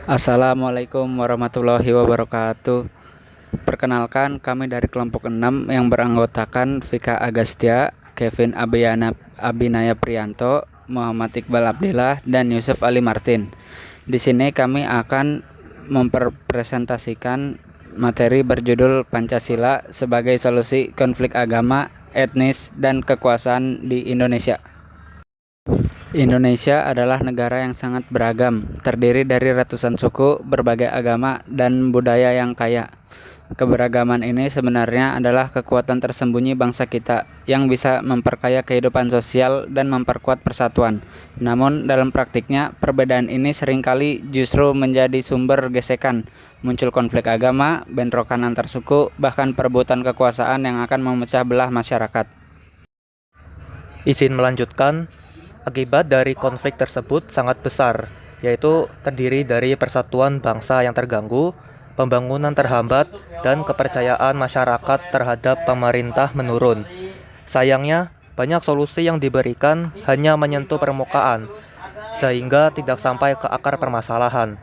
Assalamualaikum warahmatullahi wabarakatuh. Perkenalkan, kami dari kelompok 6 yang beranggotakan Vika Agastya, Kevin Abinaya Priyanto, Muhammad Iqbal Abdillah, dan Yusuf Ali Martin. Di sini kami akan mempresentasikan materi berjudul Pancasila sebagai solusi konflik agama, etnis, dan kekuasaan di Indonesia. Indonesia adalah negara yang sangat beragam, terdiri dari ratusan suku, berbagai agama, dan budaya yang kaya. Keberagaman ini sebenarnya adalah kekuatan tersembunyi bangsa kita yang bisa memperkaya kehidupan sosial dan memperkuat persatuan. Namun, dalam praktiknya, perbedaan ini seringkali justru menjadi sumber gesekan, muncul konflik agama, bentrokan antar suku, bahkan perebutan kekuasaan yang akan memecah belah masyarakat. Izin melanjutkan, akibat dari konflik tersebut sangat besar, yaitu terdiri dari persatuan bangsa yang terganggu, pembangunan terhambat, dan kepercayaan masyarakat terhadap pemerintah menurun. Sayangnya, banyak solusi yang diberikan hanya menyentuh permukaan, sehingga tidak sampai ke akar permasalahan.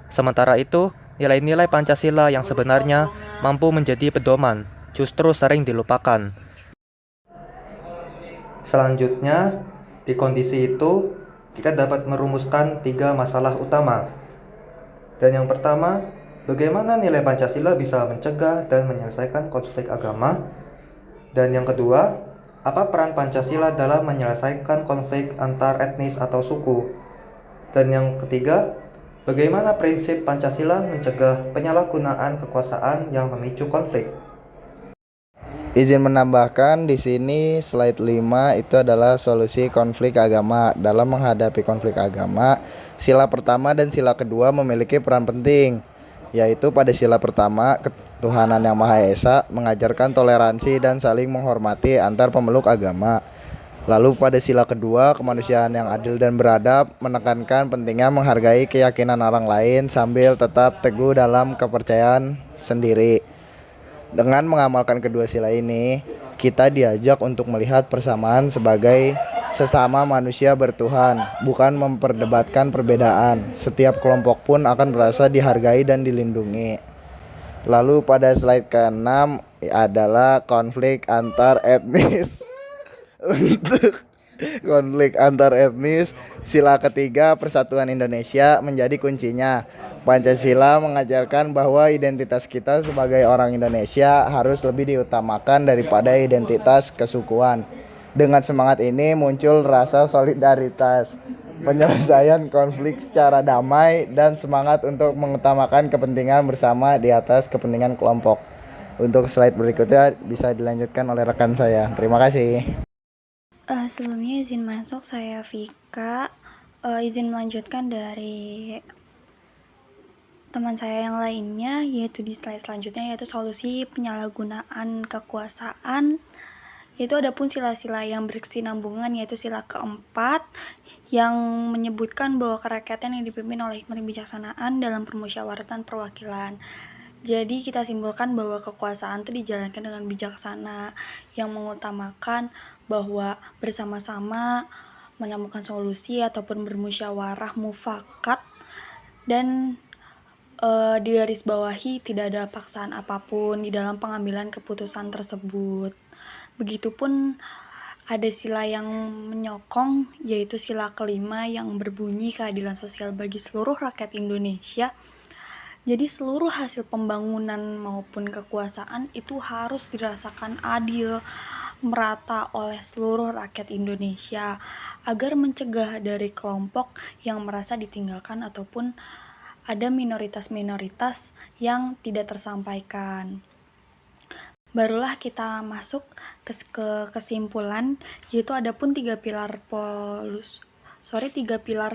Sementara itu, nilai-nilai Pancasila yang sebenarnya mampu menjadi pedoman, justru sering dilupakan. Selanjutnya, di kondisi itu, kita dapat merumuskan 3 masalah utama. Dan yang pertama, bagaimana nilai Pancasila bisa mencegah dan menyelesaikan konflik agama? Dan yang kedua, apa peran Pancasila dalam menyelesaikan konflik antar etnis atau suku? Dan yang ketiga, bagaimana prinsip Pancasila mencegah penyalahgunaan kekuasaan yang memicu konflik? Izin menambahkan di sini slide 5 itu adalah solusi konflik agama. Dalam menghadapi konflik agama, sila pertama dan sila kedua memiliki peran penting, yaitu pada sila pertama, ketuhanan yang Maha Esa mengajarkan toleransi dan saling menghormati antar pemeluk agama. Lalu pada sila kedua, kemanusiaan yang adil dan beradab menekankan pentingnya menghargai keyakinan orang lain sambil tetap teguh dalam kepercayaan sendiri. Dengan mengamalkan kedua sila ini, kita diajak untuk melihat persamaan sebagai sesama manusia bertuhan, bukan memperdebatkan perbedaan. Setiap kelompok pun akan merasa dihargai dan dilindungi. Lalu pada slide ke-6 adalah konflik antar etnis. Untuk konflik antar etnis, sila ketiga persatuan Indonesia menjadi kuncinya. Pancasila mengajarkan bahwa identitas kita sebagai orang Indonesia harus lebih diutamakan daripada identitas kesukuan. Dengan semangat ini muncul rasa solidaritas, penyelesaian konflik secara damai, dan semangat untuk mengutamakan kepentingan bersama di atas kepentingan kelompok. Untuk slide berikutnya bisa dilanjutkan oleh rekan saya. Terima kasih. Sebelumnya izin masuk, saya Vika. Izin melanjutkan dari teman saya yang lainnya, yaitu di slide selanjutnya, yaitu solusi penyalahgunaan kekuasaan. Yaitu ada pun sila-sila yang berkesinambungan, yaitu sila keempat yang menyebutkan bahwa kerakyatan yang dipimpin oleh hikmat kebijaksanaan dalam permusyawaratan perwakilan. Jadi kita simpulkan bahwa kekuasaan itu dijalankan dengan bijaksana, yang mengutamakan bahwa bersama-sama menemukan solusi ataupun bermusyawarah mufakat, dan digarisbawahi tidak ada paksaan apapun di dalam pengambilan keputusan tersebut. Begitupun ada sila yang menyokong, yaitu sila kelima yang berbunyi keadilan sosial bagi seluruh rakyat Indonesia. Jadi seluruh hasil pembangunan maupun kekuasaan itu harus dirasakan adil, merata oleh seluruh rakyat Indonesia, agar mencegah dari kelompok yang merasa ditinggalkan ataupun ada minoritas-minoritas yang tidak tersampaikan. Barulah kita masuk ke kesimpulan, yaitu ada pun tiga pilar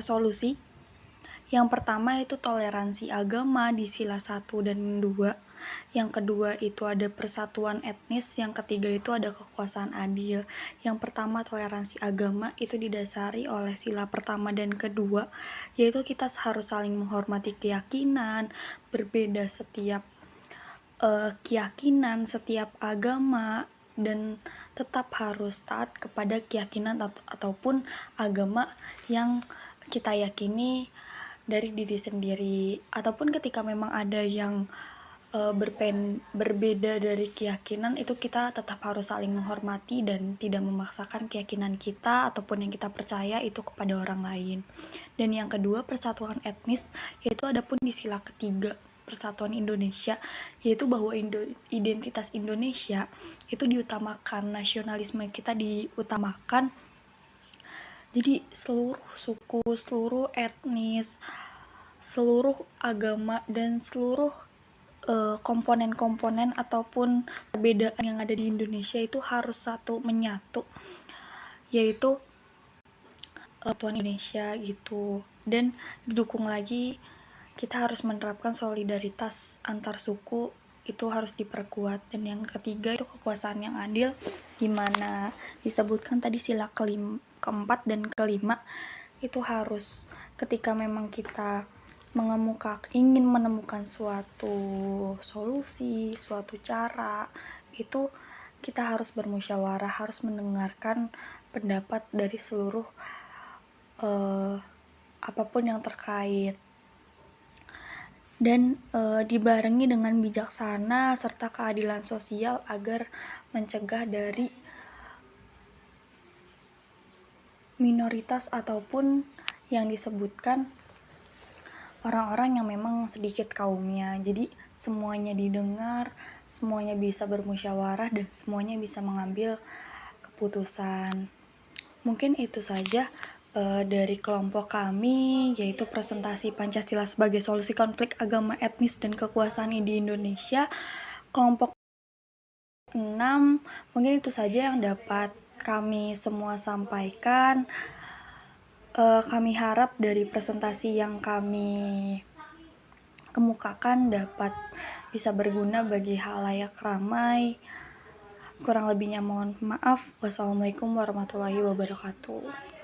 solusi. Yang pertama itu toleransi agama di sila 1 dan 2. Yang kedua itu ada persatuan etnis. Yang ketiga itu ada kekuasaan adil. Yang pertama, toleransi agama itu didasari oleh sila pertama dan kedua, yaitu kita harus saling menghormati keyakinan, berbeda setiap keyakinan, setiap agama, dan tetap harus taat kepada keyakinan ataupun agama yang kita yakini dari diri sendiri, ataupun ketika memang ada yang berbeda dari keyakinan, itu kita tetap harus saling menghormati dan tidak memaksakan keyakinan kita ataupun yang kita percaya itu kepada orang lain. Dan yang kedua, persatuan etnis, yaitu adapun di sila ketiga Persatuan Indonesia, yaitu bahwa identitas Indonesia itu diutamakan, nasionalisme kita diutamakan. Jadi seluruh suku, seluruh etnis, seluruh agama, dan seluruh komponen-komponen ataupun perbedaan yang ada di Indonesia itu harus satu menyatu, yaitu Tuan Indonesia gitu. Dan didukung lagi, kita harus menerapkan solidaritas antar suku, itu harus diperkuat. Dan yang ketiga itu kekuasaan yang adil, dimana disebutkan tadi sila keempat dan kelima itu harus ketika memang kita ingin menemukan suatu solusi, suatu cara, itu kita harus bermusyawarah, harus mendengarkan pendapat dari seluruh apapun yang terkait, dan dibarengi dengan bijaksana serta keadilan sosial agar mencegah dari minoritas ataupun yang disebutkan orang-orang yang memang sedikit kaumnya. Jadi semuanya didengar, semuanya bisa bermusyawarah, dan semuanya bisa mengambil keputusan. Mungkin itu saja dari kelompok kami, yaitu presentasi Pancasila sebagai solusi konflik agama, etnis, dan kekuasaan di Indonesia. Kelompok 6, mungkin itu saja yang dapat kami semua sampaikan. Kami harap dari presentasi yang kami kemukakan dapat bisa berguna bagi halayak ramai. Kurang lebihnya mohon maaf. Wassalamualaikum warahmatullahi wabarakatuh.